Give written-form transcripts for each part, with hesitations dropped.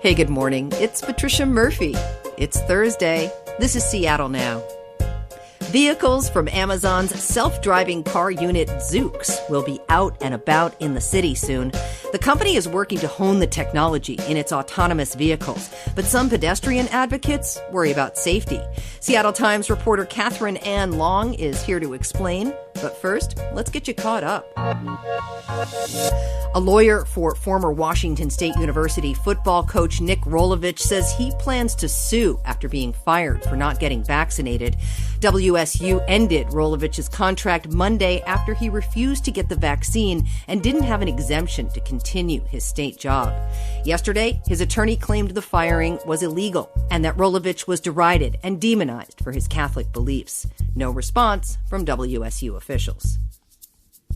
Hey, good morning. It's Patricia Murphy. It's Thursday. This is Seattle Now. Vehicles from Amazon's self-driving car unit Zoox will be out and about in the city soon. The company is working to hone the technology in its autonomous vehicles, but some pedestrian advocates worry about safety. Seattle Times reporter Katherine Anne Long is here to explain. But first, let's get you caught up. A lawyer for former Washington State University football coach Nick Rolovich says he plans to sue after being fired for not getting vaccinated. WSU ended Rolovich's contract Monday after he refused to get the vaccine and didn't have an exemption to continue his state job. Yesterday, his attorney claimed the firing was illegal and that Rolovich was derided and demonized for his Catholic beliefs. No response from WSU officials.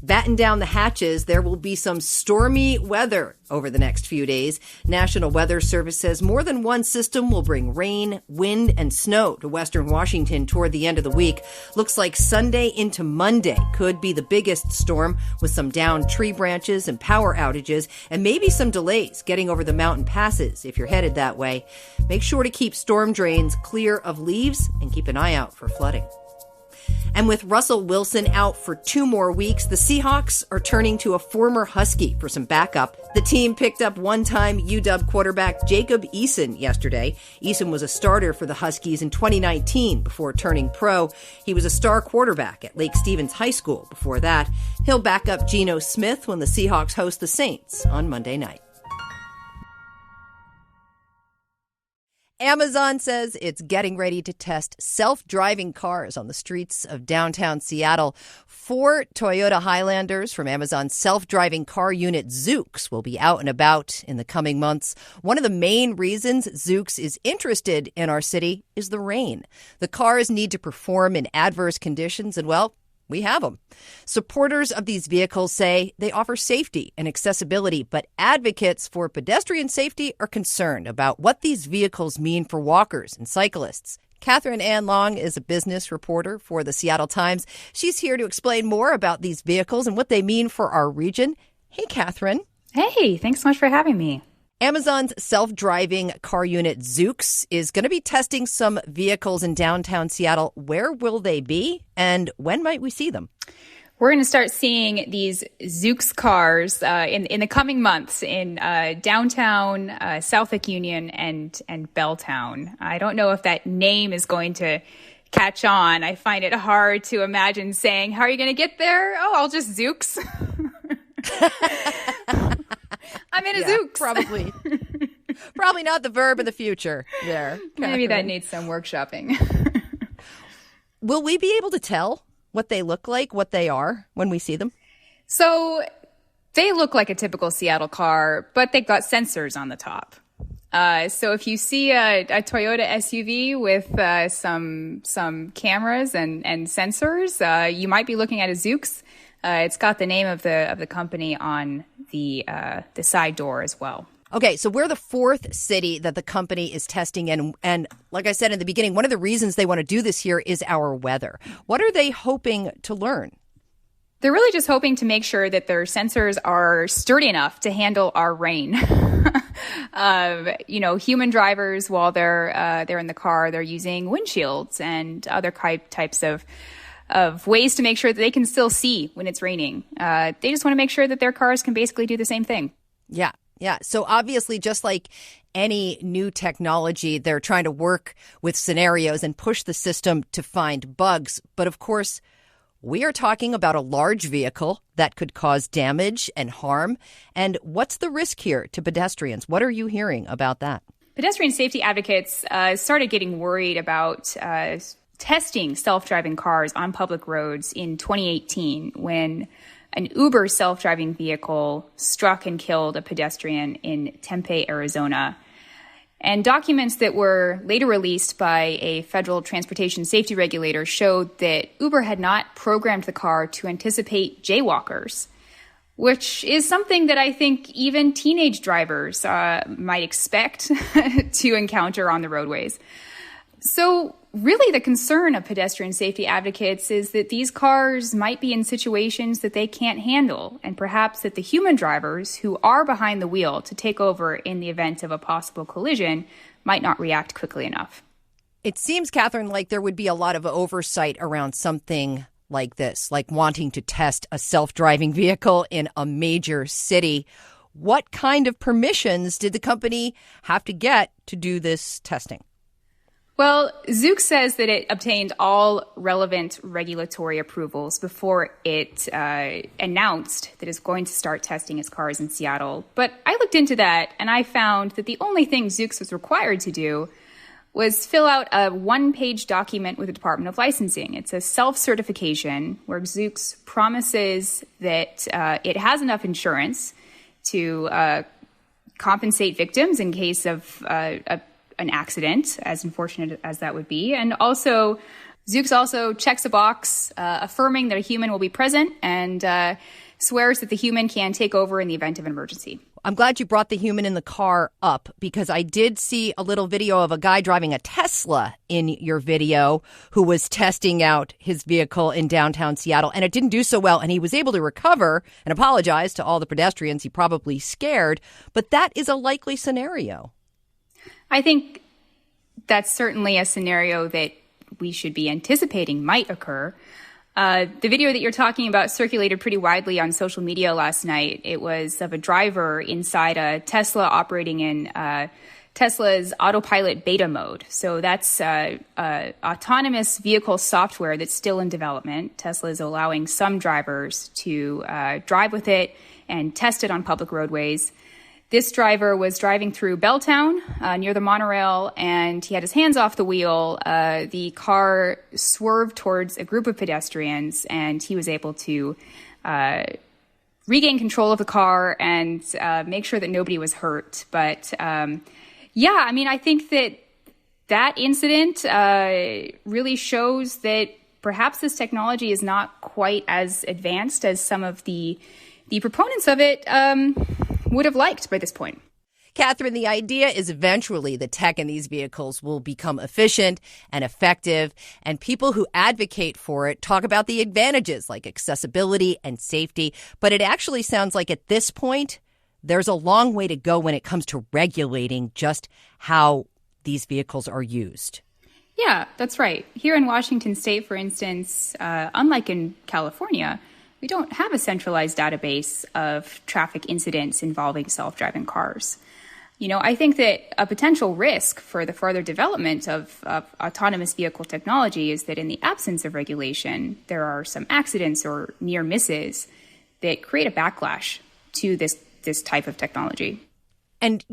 Batten down the hatches, there will be some stormy weather over the next few days. National Weather Service says more than one system will bring rain, wind, and snow to western Washington toward the end of the week. Looks like Sunday into Monday could be the biggest storm, with some downed tree branches and power outages, and maybe some delays getting over the mountain passes if you're headed that way. Make sure to keep storm drains clear of leaves and keep an eye out for flooding. And with Russell Wilson out for 2 more weeks, the Seahawks are turning to a former Husky for some backup. The team picked up one-time UW quarterback Jacob Eason yesterday. Eason was a starter for the Huskies in 2019 before turning pro. He was a star quarterback at Lake Stevens High School before that. He'll back up Geno Smith when the Seahawks host the Saints on Monday night. Amazon says it's getting ready to test self-driving cars on the streets of downtown Seattle. 4 Toyota Highlanders from Amazon's self-driving car unit Zoox will be out and about in the coming months. One of the main reasons Zoox is interested in our city is the rain. The cars need to perform in adverse conditions, and well, we have them. Supporters of these vehicles say they offer safety and accessibility, but advocates for pedestrian safety are concerned about what these vehicles mean for walkers and cyclists. Katherine Anne Long is a business reporter for the Seattle Times. She's here to explain more about these vehicles and what they mean for our region. Hey, Katherine. Hey, thanks so much for having me. Amazon's self-driving car unit Zoox is going to be testing some vehicles in downtown Seattle. Where will they be, and when might we see them? We're going to start seeing these Zoox cars in the coming months in downtown Southwick Union and Belltown. I don't know if that name is going to catch on. I find it hard to imagine saying, how are you going to get there? Oh, I'll just Zoox. I'm in a Zoox. Probably. Probably not the verb of the future there. Maybe that needs some workshopping. Will we be able to tell what they look like, what they are, when we see them? So they look like a typical Seattle car, but they've got sensors on the top. So if you see a Toyota SUV with some cameras and sensors, you might be looking at a Zoox. It's got the name of the company on the side door as well. Okay, so we're the 4th city that the company is testing in. And like I said in the beginning, one of the reasons they want to do this here is our weather. What are they hoping to learn? They're really just hoping to make sure that their sensors are sturdy enough to handle our rain. Human drivers, while they're in the car, they're using windshields and other types of ways to make sure that they can still see when it's raining. They just want to make sure that their cars can basically do the same thing. Yeah. So obviously, just like any new technology, they're trying to work with scenarios and push the system to find bugs. But of course, we are talking about a large vehicle that could cause damage and harm. And what's the risk here to pedestrians? What are you hearing about that? Pedestrian safety advocates started getting worried about testing self-driving cars on public roads in 2018 when an Uber self-driving vehicle struck and killed a pedestrian in Tempe, Arizona. And documents that were later released by a federal transportation safety regulator showed that Uber had not programmed the car to anticipate jaywalkers, which is something that I think even teenage drivers might expect to encounter on the roadways. So really the concern of pedestrian safety advocates is that these cars might be in situations that they can't handle, and perhaps that the human drivers who are behind the wheel to take over in the event of a possible collision might not react quickly enough. It seems, Catherine, like there would be a lot of oversight around something like this, like wanting to test a self-driving vehicle in a major city. What kind of permissions did the company have to get to do this testing? Well, Zoox says that it obtained all relevant regulatory approvals before it announced that it's going to start testing its cars in Seattle. But I looked into that, and I found that the only thing Zoox was required to do was fill out a one-page document with the Department of Licensing. It's a self-certification where Zoox promises that it has enough insurance to compensate victims in case of an accident, as unfortunate as that would be. And also, Zoox also checks a box affirming that a human will be present and swears that the human can take over in the event of an emergency. I'm glad you brought the human in the car up, because I did see a little video of a guy driving a Tesla in your video who was testing out his vehicle in downtown Seattle, and it didn't do so well, and he was able to recover and apologize to all the pedestrians he probably scared. But that is a likely scenario. I think that's certainly a scenario that we should be anticipating might occur. The video that you're talking about circulated pretty widely on social media last night. It was of a driver inside a Tesla operating in Tesla's autopilot beta mode. So that's autonomous vehicle software that's still in development. Tesla is allowing some drivers to drive with it and test it on public roadways. This driver was driving through Belltown near the monorail, and he had his hands off the wheel. The car swerved towards a group of pedestrians, and he was able to regain control of the car and make sure that nobody was hurt. But I think that incident really shows that perhaps this technology is not quite as advanced as some of the proponents of it would have liked by this point. Catherine, the idea is eventually the tech in these vehicles will become efficient and effective, and people who advocate for it talk about the advantages like accessibility and safety. But it actually sounds like at this point, there's a long way to go when it comes to regulating just how these vehicles are used. Yeah, that's right. Here in Washington state, for instance, unlike in California, we don't have a centralized database of traffic incidents involving self-driving cars. I think that a potential risk for the further development of autonomous vehicle technology is that in the absence of regulation, there are some accidents or near misses that create a backlash to this type of technology. And,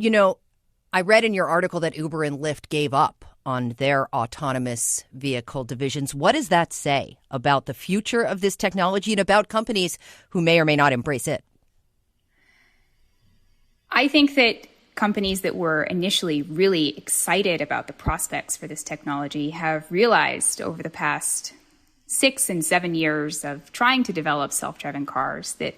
I read in your article that Uber and Lyft gave up on their autonomous vehicle divisions. What does that say about the future of this technology and about companies who may or may not embrace it? I think that companies that were initially really excited about the prospects for this technology have realized over the past 6 and 7 years of trying to develop self-driving cars that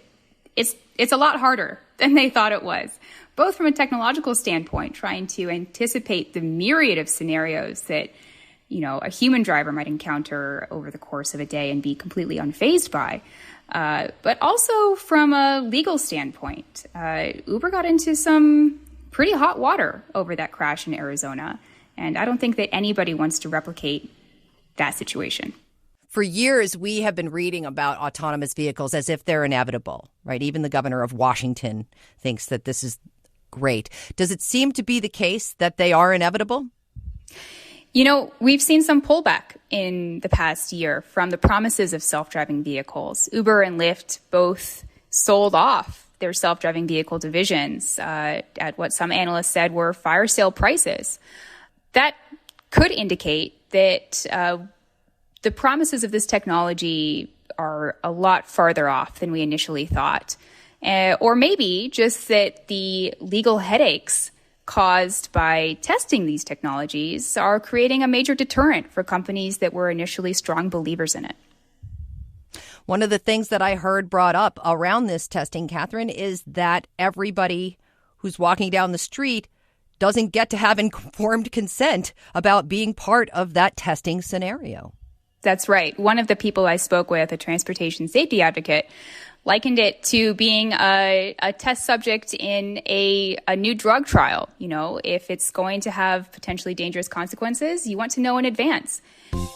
it's a lot harder than they thought it was, both from a technological standpoint, trying to anticipate the myriad of scenarios that, a human driver might encounter over the course of a day and be completely unfazed by. But also from a legal standpoint, Uber got into some pretty hot water over that crash in Arizona. And I don't think that anybody wants to replicate that situation. For years, we have been reading about autonomous vehicles as if they're inevitable, right? Even the governor of Washington thinks that this is great. Does it seem to be the case that they are inevitable? We've seen some pullback in the past year from the promises of self-driving vehicles. Uber and Lyft both sold off their self-driving vehicle divisions at what some analysts said were fire sale prices. That could indicate that the promises of this technology are a lot farther off than we initially thought. Or maybe just that the legal headaches caused by testing these technologies are creating a major deterrent for companies that were initially strong believers in it. One of the things that I heard brought up around this testing, Catherine, is that everybody who's walking down the street doesn't get to have informed consent about being part of that testing scenario. That's right. One of the people I spoke with, a transportation safety advocate, likened it to being a test subject in a new drug trial. You know, if it's going to have potentially dangerous consequences, you want to know in advance.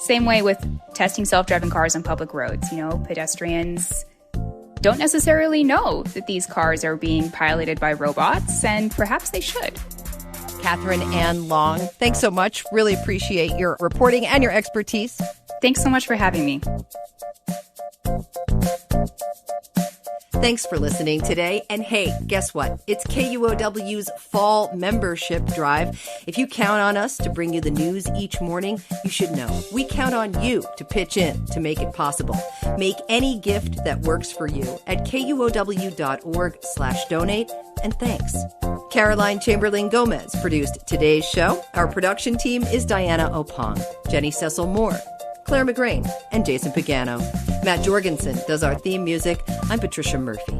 Same way with testing self-driving cars on public roads. You know, pedestrians don't necessarily know that these cars are being piloted by robots, and perhaps they should. Katherine Anne Long, thanks so much. Really appreciate your reporting and your expertise. Thanks so much for having me. Thanks for listening today. And hey, guess what? It's KUOW's fall membership drive. If you count on us to bring you the news each morning, you should know we count on you to pitch in to make it possible. Make any gift that works for you at KUOW.org/donate. And thanks. Caroline Chamberlain Gomez produced today's show. Our production team is Diana Opong, Jenny Cecil Moore, Clare McGrane, and Jason Pagano. Matt Jorgensen does our theme music. I'm Patricia Murphy.